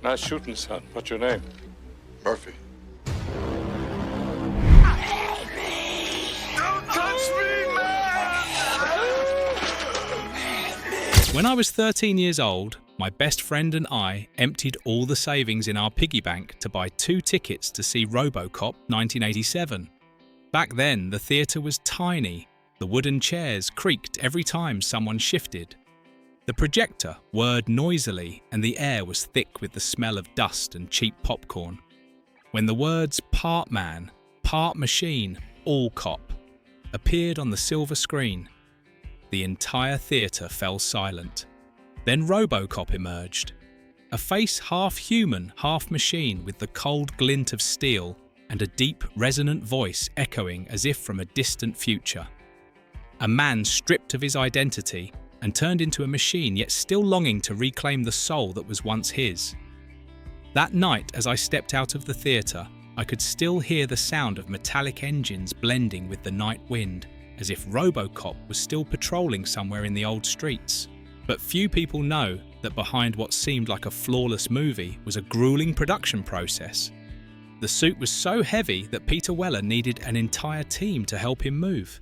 Nice shooting, son. What's your name? Murphy. Don't touch me, man! When I was 13 years old, my best friend and I emptied all the savings in our piggy bank to buy 2 tickets to see RoboCop 1987. Back then, the theatre was tiny. The wooden chairs creaked every time someone shifted. The projector whirred noisily and the air was thick with the smell of dust and cheap popcorn. When the words "part man, part machine, all cop" appeared on the silver screen, the entire theatre fell silent. Then RoboCop emerged, a face half human, half machine with the cold glint of steel and a deep, resonant voice echoing as if from a distant future. A man stripped of his identity and turned into a machine, yet still longing to reclaim the soul that was once his. That night, as I stepped out of the theatre, I could still hear the sound of metallic engines blending with the night wind, as if RoboCop was still patrolling somewhere in the old streets. But few people know that behind what seemed like a flawless movie was a grueling production process. The suit was so heavy that Peter Weller needed an entire team to help him move.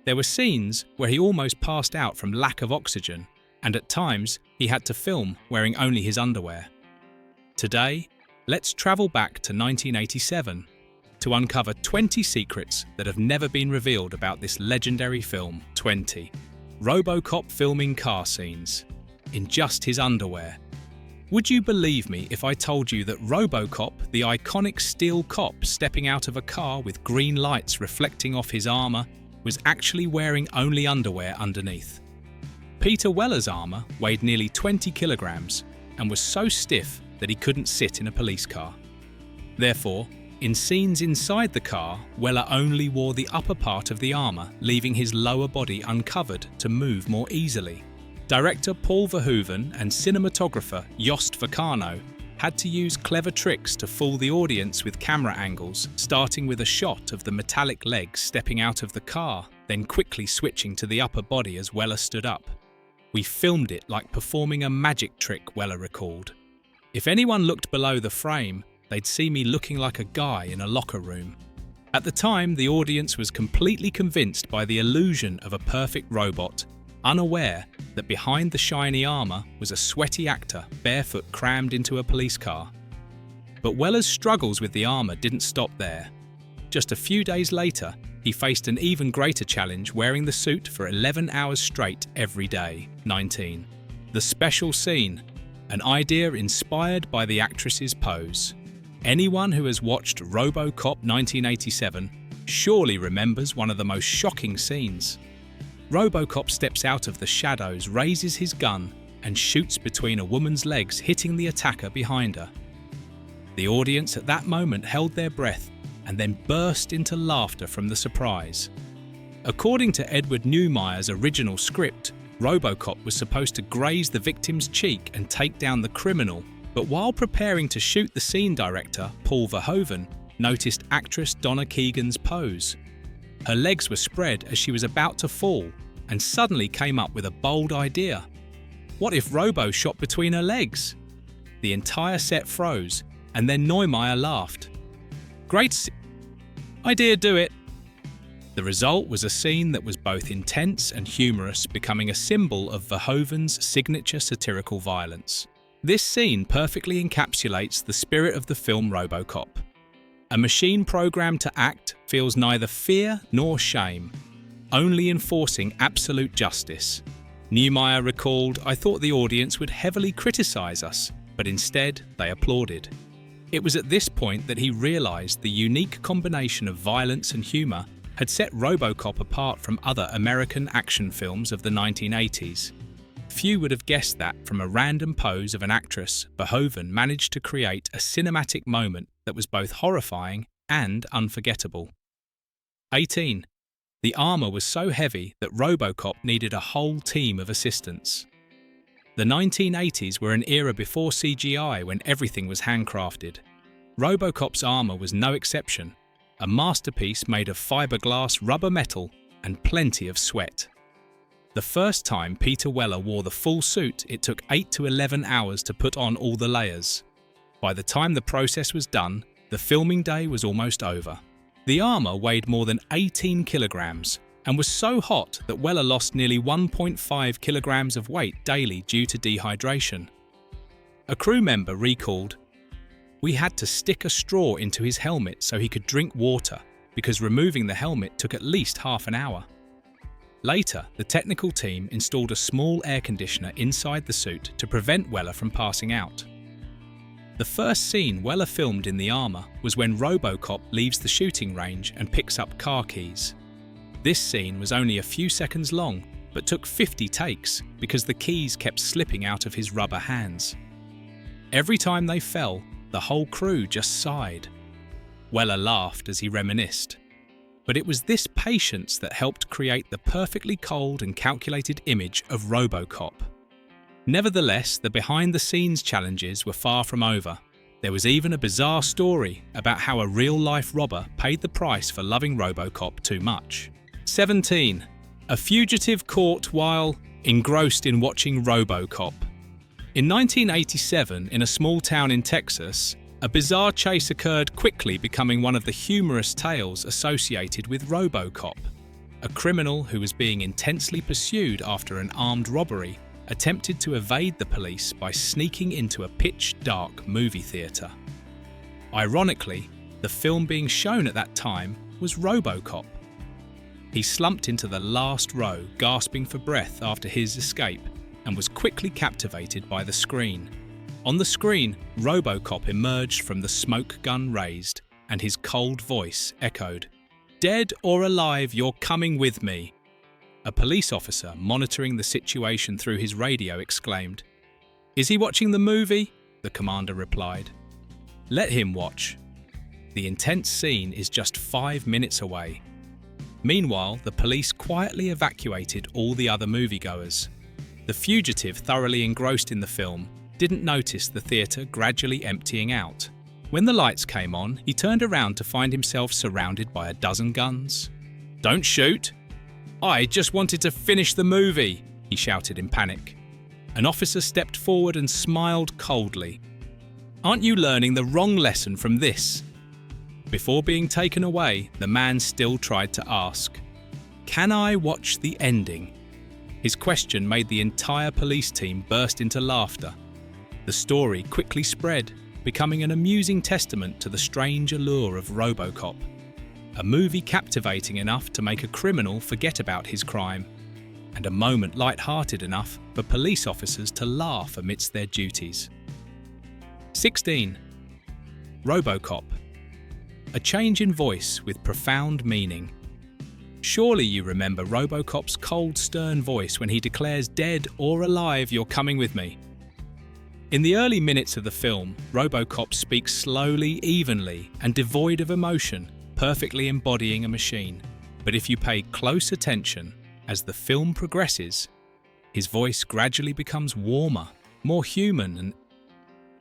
There were scenes where he almost passed out from lack of oxygen, and at times he had to film wearing only his underwear. Today, let's travel back to 1987 to uncover 20 secrets that have never been revealed about this legendary film. 20. RoboCop filming car scenes in just his underwear. Would you believe me if I told you that RoboCop, the iconic steel cop stepping out of a car with green lights reflecting off his armor, was actually wearing only underwear underneath? Peter Weller's armor weighed nearly 20 kilograms and was so stiff that he couldn't sit in a police car. Therefore, in scenes inside the car, Weller only wore the upper part of the armor, leaving his lower body uncovered to move more easily. Director Paul Verhoeven and cinematographer Jost Vacano had to use clever tricks to fool the audience with camera angles, starting with a shot of the metallic legs stepping out of the car, then quickly switching to the upper body as Weller stood up. "We filmed it like performing a magic trick," Weller recalled. "If anyone looked below the frame, they'd see me looking like a guy in a locker room." At the time, the audience was completely convinced by the illusion of a perfect robot, unaware that behind the shiny armor was a sweaty actor barefoot crammed into a police car. But Weller's struggles with the armor didn't stop there. Just a few days later, he faced an even greater challenge wearing the suit for 11 hours straight every day. 19. The special scene, an idea inspired by the actress's pose. Anyone who has watched RoboCop 1987 surely remembers one of the most shocking scenes. RoboCop steps out of the shadows, raises his gun, and shoots between a woman's legs, hitting the attacker behind her. The audience at that moment held their breath and then burst into laughter from the surprise. According to Edward Neumeyer's original script, RoboCop was supposed to graze the victim's cheek and take down the criminal, but while preparing to shoot, the scene director, Paul Verhoeven, noticed actress Donna Keegan's pose. Her legs were spread as she was about to fall, and suddenly came up with a bold idea. What if Robo shot between her legs? The entire set froze, and then Neumeyer laughed. "Great idea, do it." The result was a scene that was both intense and humorous, becoming a symbol of Verhoeven's signature satirical violence. This scene perfectly encapsulates the spirit of the film RoboCop. A machine programmed to act feels neither fear nor shame, only enforcing absolute justice. Neumeyer recalled, "I thought the audience would heavily criticize us, but instead they applauded." It was at this point that he realized the unique combination of violence and humor had set RoboCop apart from other American action films of the 1980s. Few would have guessed that from a random pose of an actress, Verhoeven managed to create a cinematic moment that was both horrifying and unforgettable. 18. The armor was so heavy that RoboCop needed a whole team of assistants. The 1980s were an era before CGI when everything was handcrafted. RoboCop's armor was no exception, a masterpiece made of fiberglass, rubber metal, and plenty of sweat. The first time Peter Weller wore the full suit, it took 8 to 11 hours to put on all the layers. By the time the process was done, the filming day was almost over. The armour weighed more than 18 kilograms and was so hot that Weller lost nearly 1.5 kilograms of weight daily due to dehydration. A crew member recalled, "We had to stick a straw into his helmet so he could drink water because removing the helmet took at least half an hour." Later, the technical team installed a small air conditioner inside the suit to prevent Weller from passing out. The first scene Weller filmed in the armour was when RoboCop leaves the shooting range and picks up car keys. This scene was only a few seconds long, but took 50 takes because the keys kept slipping out of his rubber hands. Every time they fell, the whole crew just sighed. Weller laughed as he reminisced. But it was this patience that helped create the perfectly cold and calculated image of RoboCop. Nevertheless, the behind-the-scenes challenges were far from over. There was even a bizarre story about how a real-life robber paid the price for loving RoboCop too much. 17. A fugitive caught while engrossed in watching RoboCop. In 1987, in a small town in Texas, a bizarre chase occurred, quickly becoming one of the humorous tales associated with RoboCop. A criminal who was being intensely pursued after an armed robbery attempted to evade the police by sneaking into a pitch-dark movie theatre. Ironically, the film being shown at that time was RoboCop. He slumped into the last row, gasping for breath after his escape, and was quickly captivated by the screen. On the screen, RoboCop emerged from the smoke gun raised, and his cold voice echoed, "Dead or alive, you're coming with me." A police officer monitoring the situation through his radio exclaimed, "Is he watching the movie?" The commander replied, "Let him watch. The intense scene is just 5 minutes away." Meanwhile, the police quietly evacuated all the other moviegoers. The fugitive, thoroughly engrossed in the film, didn't notice the theatre gradually emptying out. When the lights came on, he turned around to find himself surrounded by a dozen guns. "Don't shoot! I just wanted to finish the movie," he shouted in panic. An officer stepped forward and smiled coldly. "Aren't you learning the wrong lesson from this?" Before being taken away, the man still tried to ask, "Can I watch the ending?" His question made the entire police team burst into laughter. The story quickly spread, becoming an amusing testament to the strange allure of RoboCop. A movie captivating enough to make a criminal forget about his crime, and a moment light-hearted enough for police officers to laugh amidst their duties. 16. RoboCop. A change in voice with profound meaning. Surely you remember RoboCop's cold, stern voice when he declares, "Dead or alive, you're coming with me." In the early minutes of the film, RoboCop speaks slowly, evenly, and devoid of emotion, perfectly embodying a machine. But if you pay close attention, as the film progresses, his voice gradually becomes warmer, more human, and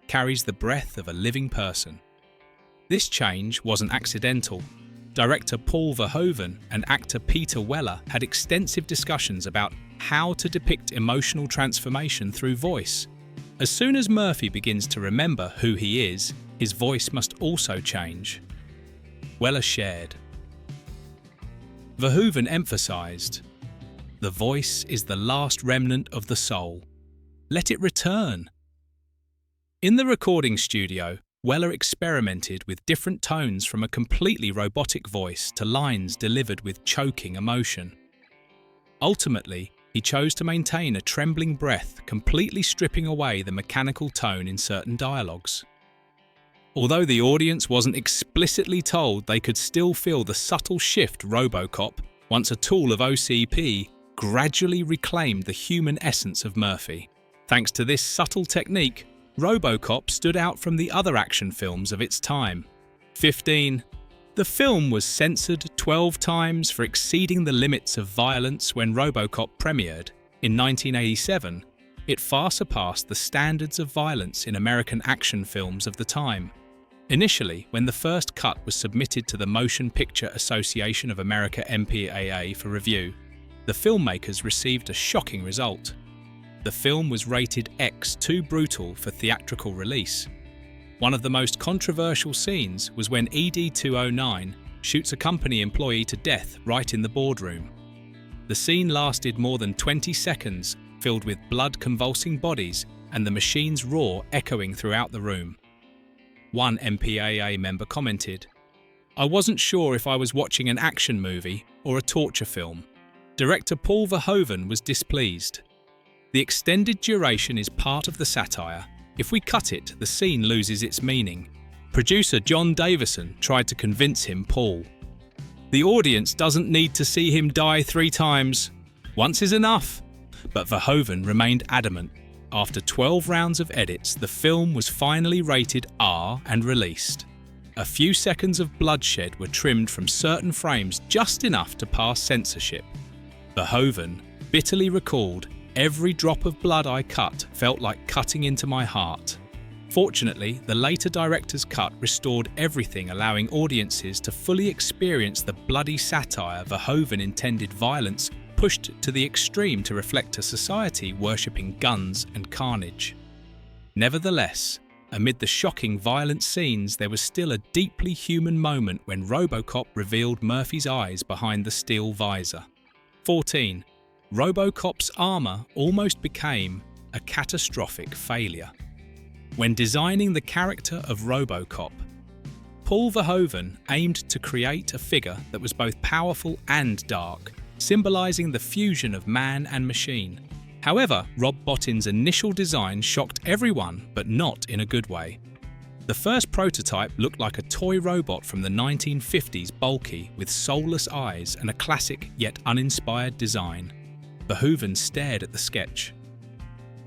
carries the breath of a living person. This change wasn't accidental. Director Paul Verhoeven and actor Peter Weller had extensive discussions about how to depict emotional transformation through voice. As soon as Murphy begins to remember who he is, his voice must also change. Weller shared. Verhoeven emphasized, "The voice is the last remnant of the soul. Let it return." In the recording studio, Weller experimented with different tones, from a completely robotic voice to lines delivered with choking emotion. Ultimately, he chose to maintain a trembling breath, completely stripping away the mechanical tone in certain dialogues. Although the audience wasn't explicitly told, they could still feel the subtle shift RoboCop, once a tool of OCP, gradually reclaimed the human essence of Murphy. Thanks to this subtle technique, RoboCop stood out from the other action films of its time. 15. The film was censored 12 times for exceeding the limits of violence when RoboCop premiered. In 1987, it far surpassed the standards of violence in American action films of the time. Initially, when the first cut was submitted to the Motion Picture Association of America (MPAA) for review, the filmmakers received a shocking result. The film was rated X, too brutal for theatrical release. One of the most controversial scenes was when ED-209 shoots a company employee to death right in the boardroom. The scene lasted more than 20 seconds, filled with blood-convulsing bodies and the machine's roar echoing throughout the room. One MPAA member commented, "I wasn't sure if I was watching an action movie or a torture film." Director Paul Verhoeven was displeased. "The extended duration is part of the satire. If we cut it, the scene loses its meaning." Producer John Davison tried to convince him, Paul. "The audience doesn't need to see him die 3 times. Once is enough." But Verhoeven remained adamant. After 12 rounds of edits, the film was finally rated R and released. A few seconds of bloodshed were trimmed from certain frames just enough to pass censorship. Verhoeven bitterly recalled, "Every drop of blood I cut felt like cutting into my heart." Fortunately, the later director's cut restored everything, allowing audiences to fully experience the bloody satire. Verhoeven intended violence pushed to the extreme to reflect a society worshipping guns and carnage. Nevertheless, amid the shocking violent scenes, there was still a deeply human moment when RoboCop revealed Murphy's eyes behind the steel visor. 14. RoboCop's armor almost became a catastrophic failure. When designing the character of RoboCop, Paul Verhoeven aimed to create a figure that was both powerful and dark, symbolizing the fusion of man and machine. However, Rob Bottin's initial design shocked everyone, but not in a good way. The first prototype looked like a toy robot from the 1950s, bulky, with soulless eyes and a classic yet uninspired design. Verhoeven stared at the sketch,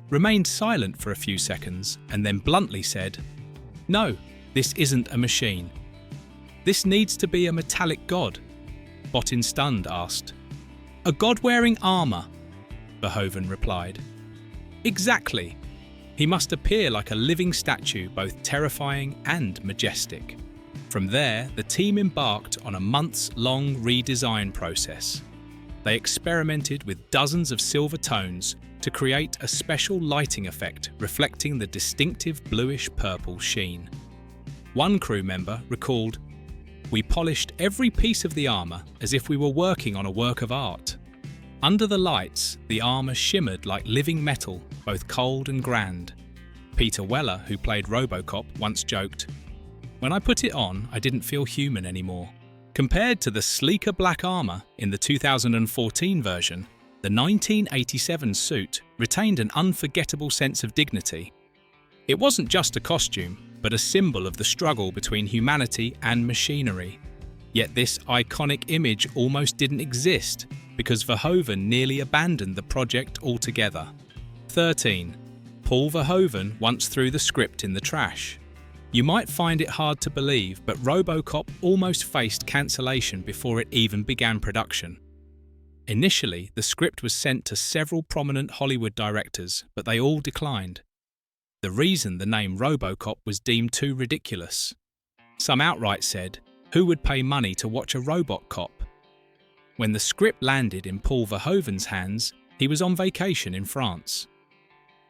remained silent for a few seconds, and then bluntly said, "No, this isn't a machine. This needs to be a metallic god." Bottin, stunned, asked, "A god wearing armor?" Verhoeven replied, "Exactly. He must appear like a living statue, both terrifying and majestic." From there, the team embarked on a months-long redesign process. They experimented with dozens of silver tones to create a special lighting effect reflecting the distinctive bluish-purple sheen. One crew member recalled, "We polished every piece of the armor as if we were working on a work of art. Under the lights, the armor shimmered like living metal, both cold and grand." Peter Weller, who played RoboCop, once joked, "When I put it on, I didn't feel human anymore." Compared to the sleeker black armor in the 2014 version, the 1987 suit retained an unforgettable sense of dignity. It wasn't just a costume, but a symbol of the struggle between humanity and machinery. Yet this iconic image almost didn't exist because Verhoeven nearly abandoned the project altogether. 13. Paul Verhoeven once threw the script in the trash. You might find it hard to believe, but RoboCop almost faced cancellation before it even began production. Initially, the script was sent to several prominent Hollywood directors, but they all declined. The reason the name RoboCop was deemed too ridiculous. Some outright said, "Who would pay money to watch a robot cop?" When the script landed in Paul Verhoeven's hands, he was on vacation in France.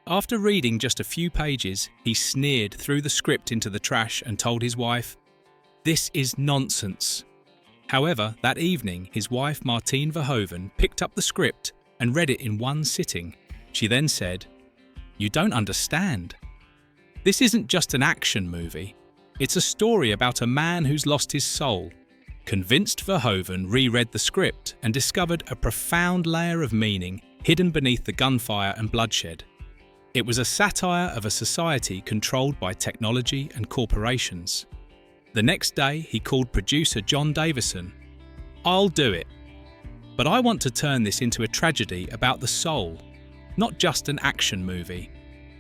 After reading just a few pages, he sneered, threw the script into the trash and told his wife, "This is nonsense." However, that evening, his wife Martine Verhoeven picked up the script and read it in one sitting. She then said, "You don't understand. This isn't just an action movie. It's a story about a man who's lost his soul." Convinced, Verhoeven reread the script and discovered a profound layer of meaning hidden beneath the gunfire and bloodshed. It was a satire of a society controlled by technology and corporations. The next day, he called producer John Davison. "I'll do it. But I want to turn this into a tragedy about the soul, not just an action movie."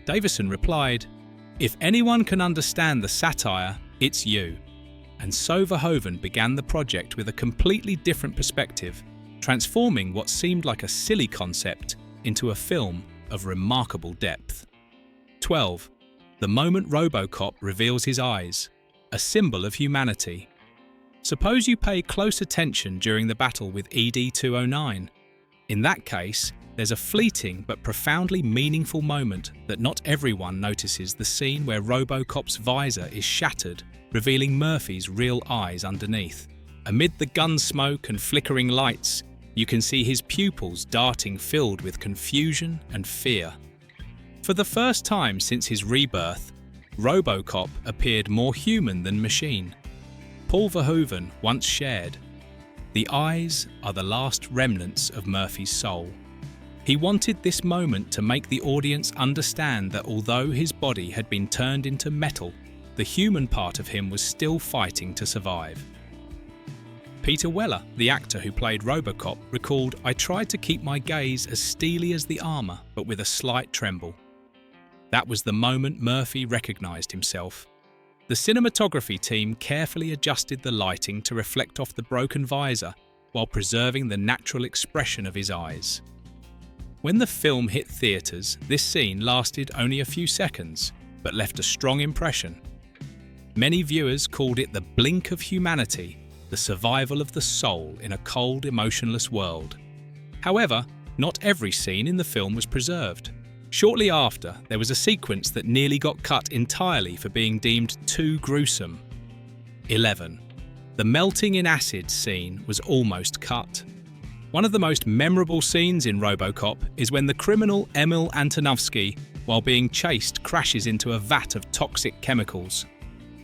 Davison replied, "If anyone can understand the satire, it's you." And so Verhoeven began the project with a completely different perspective, transforming what seemed like a silly concept into a film of remarkable depth. 12. The moment RoboCop reveals his eyes, a symbol of humanity. Suppose you pay close attention during the battle with ED-209. In that case, there's a fleeting but profoundly meaningful moment that not everyone notices: the scene where RoboCop's visor is shattered, revealing Murphy's real eyes underneath. Amid the gun smoke and flickering lights, you can see his pupils darting, filled with confusion and fear. For the first time since his rebirth, RoboCop appeared more human than machine. Paul Verhoeven once shared, "The eyes are the last remnants of Murphy's soul." He wanted this moment to make the audience understand that although his body had been turned into metal, the human part of him was still fighting to survive. Peter Weller, the actor who played RoboCop, recalled, "I tried to keep my gaze as steely as the armour, but with a slight tremble." That was the moment Murphy recognised himself. The cinematography team carefully adjusted the lighting to reflect off the broken visor while preserving the natural expression of his eyes. When the film hit theatres, this scene lasted only a few seconds, but left a strong impression. Many viewers called it the blink of humanity, the survival of the soul in a cold, emotionless world. However, not every scene in the film was preserved. Shortly after, there was a sequence that nearly got cut entirely for being deemed too gruesome. 11. The melting in acid scene was almost cut. One of the most memorable scenes in RoboCop is when the criminal Emil Antonovsky, while being chased, crashes into a vat of toxic chemicals.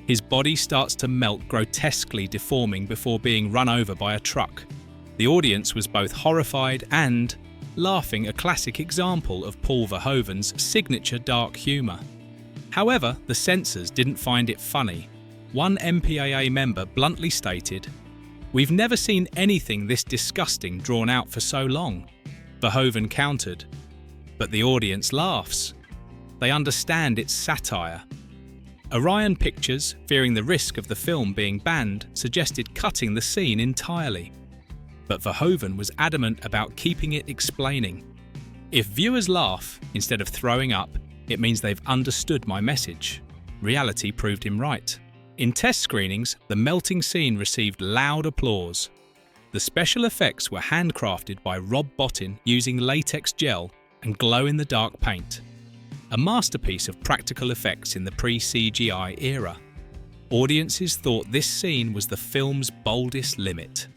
His body starts to melt, grotesquely deforming before being run over by a truck. The audience was both horrified and laughing, a classic example of Paul Verhoeven's signature dark humour. However, the censors didn't find it funny. One MPAA member bluntly stated, "We've never seen anything this disgusting drawn out for so long." Verhoeven countered, "But the audience laughs. They understand it's satire." Orion Pictures, fearing the risk of the film being banned, suggested cutting the scene entirely. But Verhoeven was adamant about keeping it explaining. "If viewers laugh instead of throwing up, it means they've understood my message." Reality proved him right. In test screenings, the melting scene received loud applause. The special effects were handcrafted by Rob Bottin using latex gel and glow-in-the-dark paint. A masterpiece of practical effects in the pre-CGI era. Audiences thought this scene was the film's boldest limit.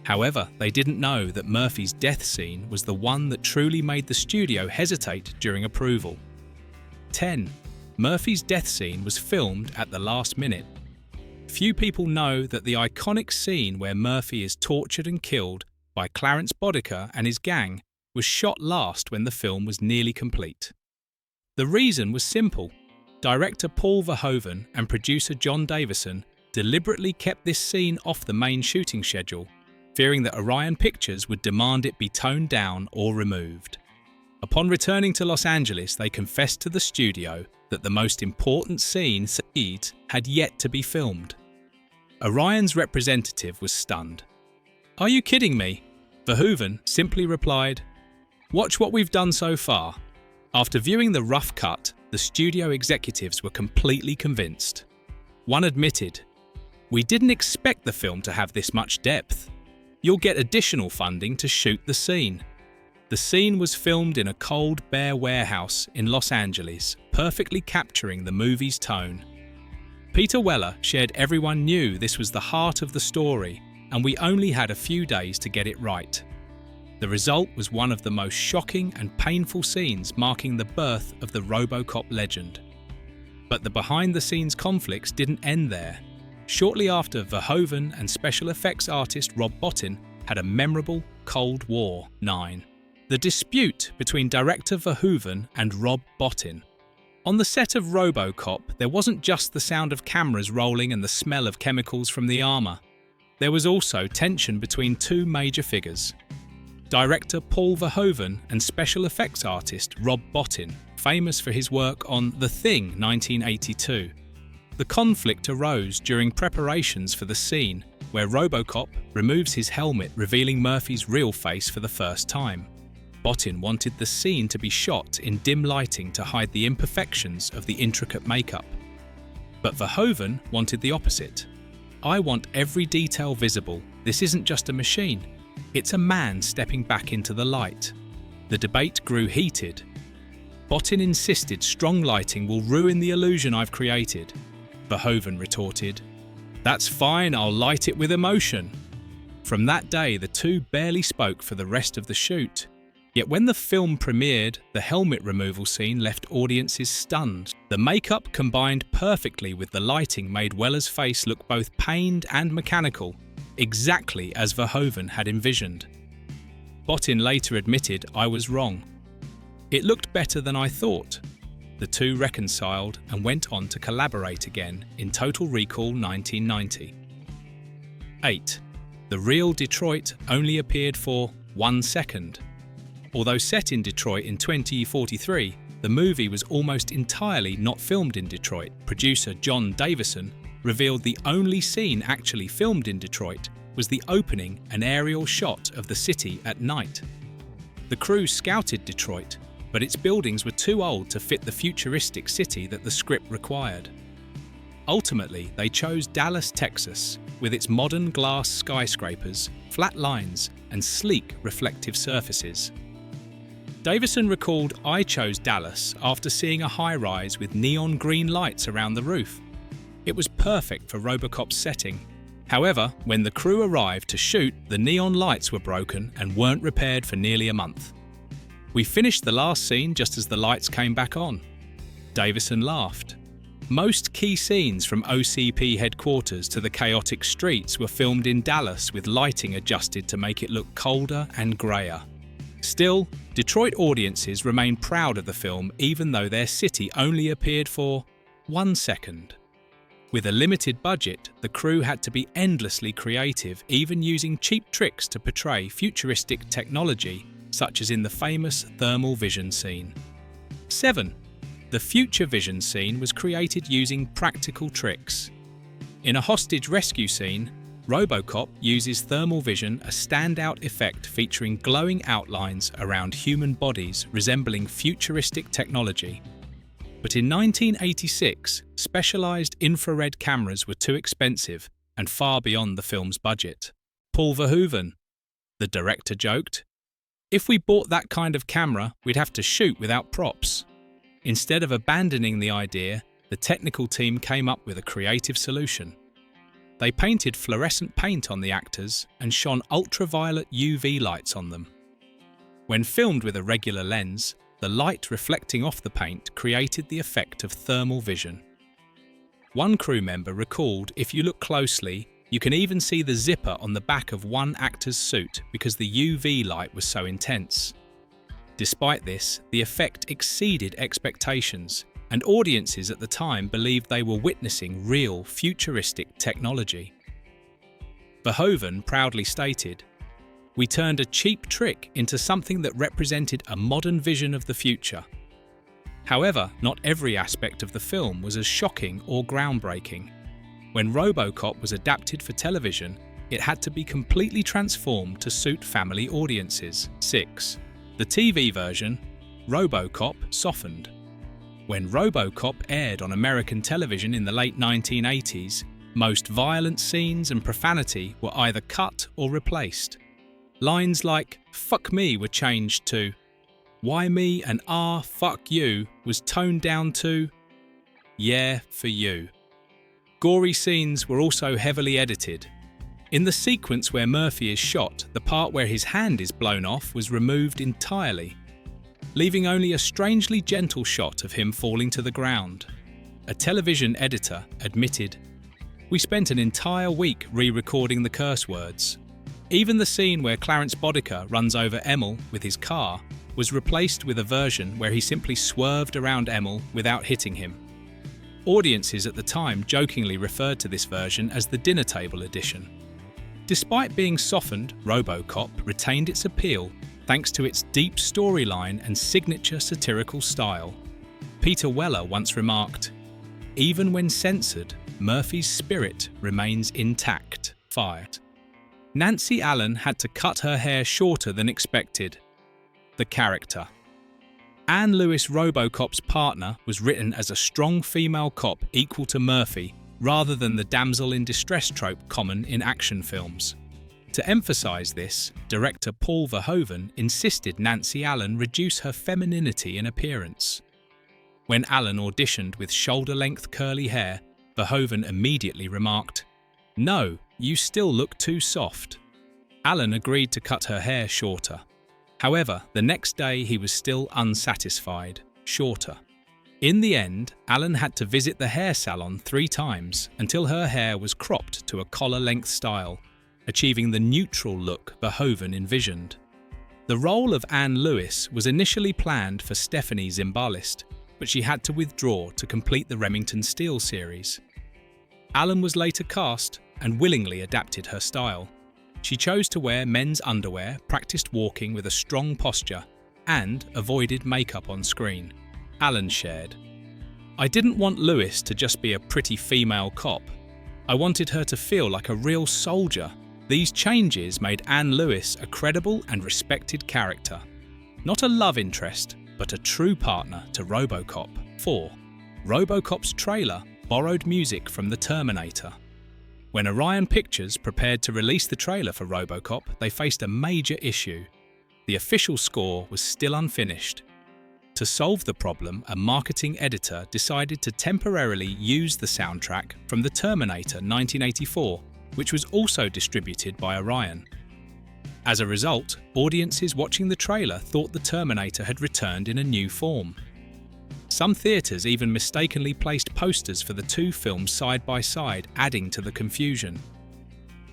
However, they didn't know that Murphy's death scene was the one that truly made the studio hesitate during approval. 10. Murphy's death scene was filmed at the last minute. Few people know that the iconic scene where Murphy is tortured and killed by Clarence Bodicker and his gang was shot last when the film was nearly complete. The reason was simple. Director Paul Verhoeven and producer John Davison deliberately kept this scene off the main shooting schedule, fearing that Orion Pictures would demand it be toned down or removed. Upon returning to Los Angeles, they confessed to the studio that the most important scene had yet to be filmed. Orion's representative was stunned. "Are you kidding me?" Verhoeven simply replied, "Watch what we've done so far." After viewing the rough cut, the studio executives were completely convinced. One admitted, "We didn't expect the film to have this much depth. You'll get additional funding to shoot the scene." The scene was filmed in a cold, bare warehouse in Los Angeles, perfectly capturing the movie's tone. Peter Weller shared, "Everyone knew this was the heart of the story, and we only had a few days to get it right." The result was one of the most shocking and painful scenes marking the birth of the RoboCop legend. But the behind-the-scenes conflicts didn't end there. Shortly after, Verhoeven and special effects artist Rob Bottin had a memorable Cold War 9. The dispute between director Verhoeven and Rob Bottin. On the set of RoboCop, there wasn't just the sound of cameras rolling and the smell of chemicals from the armour. There was also tension between two major figures. Director Paul Verhoeven and special effects artist Rob Bottin, famous for his work on The Thing 1982. The conflict arose during preparations for the scene where RoboCop removes his helmet, revealing Murphy's real face for the first time. Bottin wanted the scene to be shot in dim lighting to hide the imperfections of the intricate makeup. But Verhoeven wanted the opposite. "I want every detail visible. This isn't just a machine. It's a man stepping back into the light." The debate grew heated. Botin insisted strong lighting will ruin the illusion I've created. Verhoeven retorted, "That's fine, I'll light it with emotion." From that day, the two barely spoke for the rest of the shoot. Yet when the film premiered, the helmet removal scene left audiences stunned. The makeup combined perfectly with the lighting made Weller's face look both pained and mechanical, exactly as Verhoeven had envisioned. Botin later admitted, "I was wrong. It looked better than I thought." The two reconciled and went on to collaborate again in Total Recall 1990. 8. The real Detroit only appeared for 1 second. Although set in Detroit in 2043, the movie was almost entirely not filmed in Detroit. Producer John Davison revealed the only scene actually filmed in Detroit was the opening and aerial shot of the city at night. The crew scouted Detroit, but its buildings were too old to fit the futuristic city that the script required. Ultimately, they chose Dallas, Texas, with its modern glass skyscrapers, flat lines, and sleek reflective surfaces. Davison recalled, "I chose Dallas after seeing a high-rise with neon green lights around the roof. It was perfect for RoboCop's setting. However, when the crew arrived to shoot, the neon lights were broken and weren't repaired for nearly a month. We finished the last scene just as the lights came back on." Davison laughed. Most key scenes from OCP headquarters to the chaotic streets were filmed in Dallas with lighting adjusted to make it look colder and greyer. Still, Detroit audiences remain proud of the film even though their city only appeared for 1 second. With a limited budget, the crew had to be endlessly creative, even using cheap tricks to portray futuristic technology, such as in the famous thermal vision scene. 7. The future vision scene was created using practical tricks. In a hostage rescue scene, RoboCop uses thermal vision, a standout effect featuring glowing outlines around human bodies resembling futuristic technology. But in 1986, specialized infrared cameras were too expensive and far beyond the film's budget. Paul Verhoeven, the director, joked, "If we bought that kind of camera, we'd have to shoot without props." Instead of abandoning the idea, the technical team came up with a creative solution. They painted fluorescent paint on the actors and shone ultraviolet UV lights on them. When filmed with a regular lens, the light reflecting off the paint created the effect of thermal vision. One crew member recalled, "If you look closely, you can even see the zipper on the back of one actor's suit because the UV light was so intense." Despite this, the effect exceeded expectations, and audiences at the time believed they were witnessing real futuristic technology. Verhoeven proudly stated, "We turned a cheap trick into something that represented a modern vision of the future." However, not every aspect of the film was as shocking or groundbreaking. When RoboCop was adapted for television, it had to be completely transformed to suit family audiences. 6. The TV version, RoboCop, softened. When RoboCop aired on American television in the late 1980s, most violent scenes and profanity were either cut or replaced. Lines like "fuck me" were changed to "why me" and fuck you" was toned down to "yeah, for you." Gory scenes were also heavily edited. In the sequence where Murphy is shot, the part where his hand is blown off was removed entirely, leaving only a strangely gentle shot of him falling to the ground. A television editor admitted, "We spent an entire week re-recording the curse words. Even the scene where Clarence Bodica runs over Emil with his car was replaced with a version where he simply swerved around Emil without hitting him." Audiences at the time jokingly referred to this version as the dinner table edition. Despite being softened, RoboCop retained its appeal thanks to its deep storyline and signature satirical style. Peter Weller once remarked, "Even when censored, Murphy's spirit remains intact." 5. Nancy Allen had to cut her hair shorter than expected. The character. Anne Lewis, RoboCop's partner, was written as a strong female cop equal to Murphy, rather than the damsel in distress trope common in action films. To emphasize this, director Paul Verhoeven insisted Nancy Allen reduce her femininity in appearance. When Allen auditioned with shoulder-length curly hair, Verhoeven immediately remarked, "No, you still look too soft." Allen agreed to cut her hair shorter. However, the next day he was still unsatisfied, shorter. In the end, Allen had to visit the hair salon 3 times until her hair was cropped to a collar-length style, achieving the neutral look Verhoeven envisioned. The role of Anne Lewis was initially planned for Stephanie Zimbalist, but she had to withdraw to complete the Remington Steele series. Allen was later cast and willingly adapted her style. She chose to wear men's underwear, practiced walking with a strong posture, and avoided makeup on screen. Allen shared, "I didn't want Lewis to just be a pretty female cop. I wanted her to feel like a real soldier. These changes made Anne Lewis a credible and respected character. Not a love interest, but a true partner to RoboCop." 4. RoboCop's trailer borrowed music from The Terminator. When Orion Pictures prepared to release the trailer for RoboCop, they faced a major issue. The official score was still unfinished. To solve the problem, a marketing editor decided to temporarily use the soundtrack from The Terminator 1984, which was also distributed by Orion. As a result, audiences watching the trailer thought The Terminator had returned in a new form. Some theatres even mistakenly placed posters for the 2 films side by side, adding to the confusion.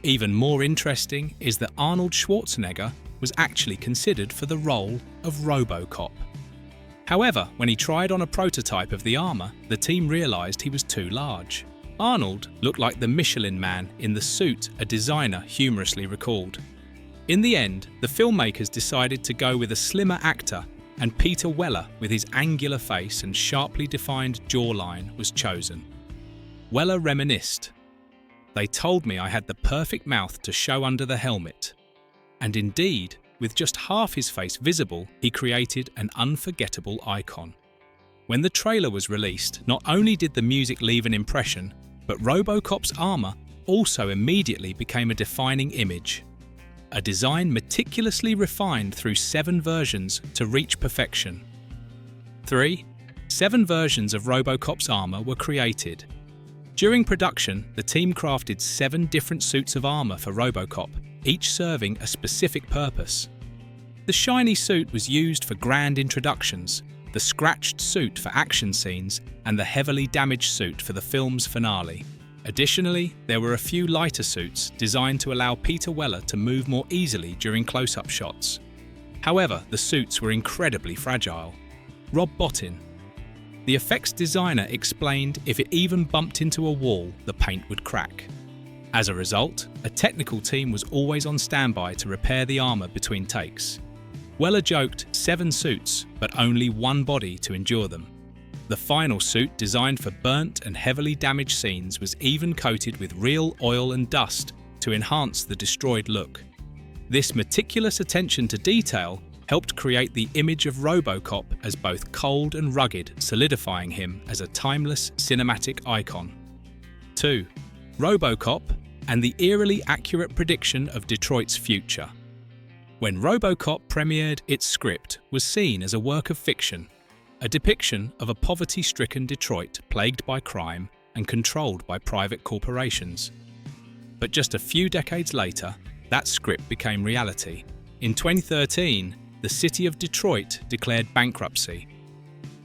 Even more interesting is that Arnold Schwarzenegger was actually considered for the role of RoboCop. However, when he tried on a prototype of the armour, the team realised he was too large. Arnold looked like the Michelin Man in the suit a designer humorously recalled. In the end, the filmmakers decided to go with a slimmer actor, and Peter Weller, with his angular face and sharply defined jawline, was chosen. Weller reminisced, "They told me I had the perfect mouth to show under the helmet." And indeed, with just half his face visible, he created an unforgettable icon. When the trailer was released, not only did the music leave an impression, but RoboCop's armour also immediately became a defining image. A design meticulously refined through 7 versions to reach perfection. 3. 7 versions of RoboCop's armour were created. During production, the team crafted 7 different suits of armour for RoboCop, each serving a specific purpose. The shiny suit was used for grand introductions, the scratched suit for action scenes, and the heavily damaged suit for the film's finale. Additionally, there were a few lighter suits designed to allow Peter Weller to move more easily during close-up shots. However, the suits were incredibly fragile. Rob Bottin, the effects designer, explained if it even bumped into a wall, the paint would crack. As a result, a technical team was always on standby to repair the armour between takes. Weller joked 7 suits, but only 1 body to endure them. The final suit, designed for burnt and heavily damaged scenes, was even coated with real oil and dust to enhance the destroyed look. This meticulous attention to detail helped create the image of RoboCop as both cold and rugged, solidifying him as a timeless cinematic icon. 2. RoboCop and the eerily accurate prediction of Detroit's future. When RoboCop premiered, its script was seen as a work of fiction, a depiction of a poverty-stricken Detroit plagued by crime and controlled by private corporations. But just a few decades later, that script became reality. In 2013, the city of Detroit declared bankruptcy.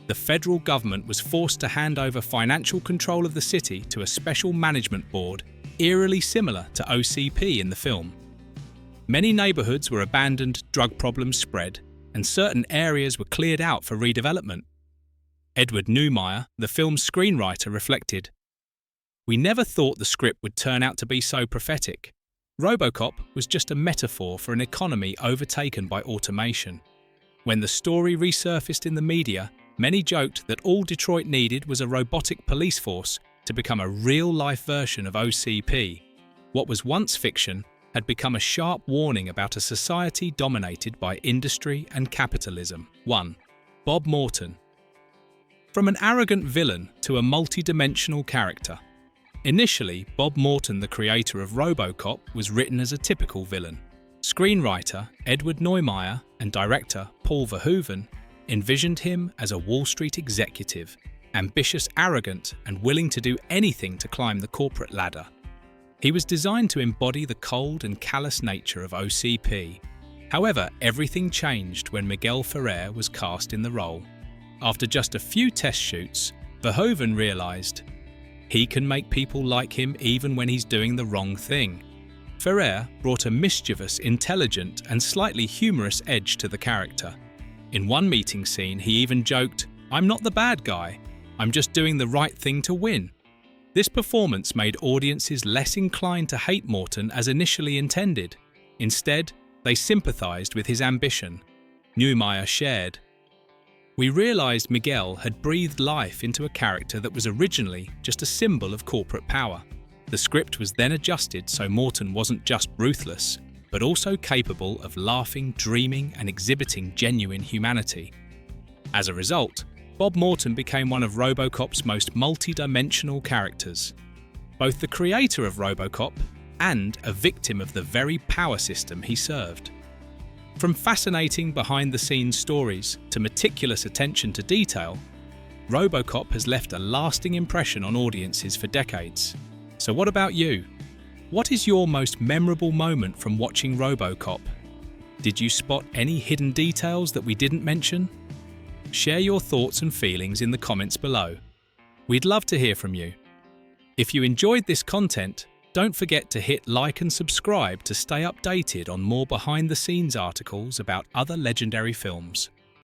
The federal government was forced to hand over financial control of the city to a special management board, eerily similar to OCP in the film. Many neighborhoods were abandoned, drug problems spread, and certain areas were cleared out for redevelopment. Edward Neumeier, the film's screenwriter, reflected, "We never thought the script would turn out to be so prophetic. RoboCop was just a metaphor for an economy overtaken by automation. When the story resurfaced in the media, many joked that all Detroit needed was a robotic police force to become a real-life version of OCP. What was once fiction had become a sharp warning about a society dominated by industry and capitalism." 1. Bob Morton. From an arrogant villain to a multi-dimensional character, Initially, Bob Morton, the creator of RoboCop, was written as a typical villain. Screenwriter Edward Neumeier and director Paul Verhoeven envisioned him as a Wall Street executive, ambitious, arrogant, and willing to do anything to climb the corporate ladder. He was designed to embody the cold and callous nature of OCP. However, everything changed when Miguel Ferrer was cast in the role. After just a few test shoots, Verhoeven realized he can make people like him even when he's doing the wrong thing. Ferrer brought a mischievous, intelligent, and slightly humorous edge to the character. In one meeting scene, he even joked, "I'm not the bad guy, I'm just doing the right thing to win." This performance made audiences less inclined to hate Morton as initially intended. Instead, they sympathized with his ambition. Neumeier shared, "We realized Miguel had breathed life into a character that was originally just a symbol of corporate power. The script was then adjusted so Morton wasn't just ruthless, but also capable of laughing, dreaming, and exhibiting genuine humanity. As a result, Bob Morton became one of RoboCop's most multi-dimensional characters, both the creator of RoboCop and a victim of the very power system he served. From fascinating behind-the-scenes stories to meticulous attention to detail, RoboCop has left a lasting impression on audiences for decades. So what about you? What is your most memorable moment from watching RoboCop? Did you spot any hidden details that we didn't mention? Share your thoughts and feelings in the comments below. We'd love to hear from you. If you enjoyed this content, don't forget to hit like and subscribe to stay updated on more behind-the-scenes articles about other legendary films.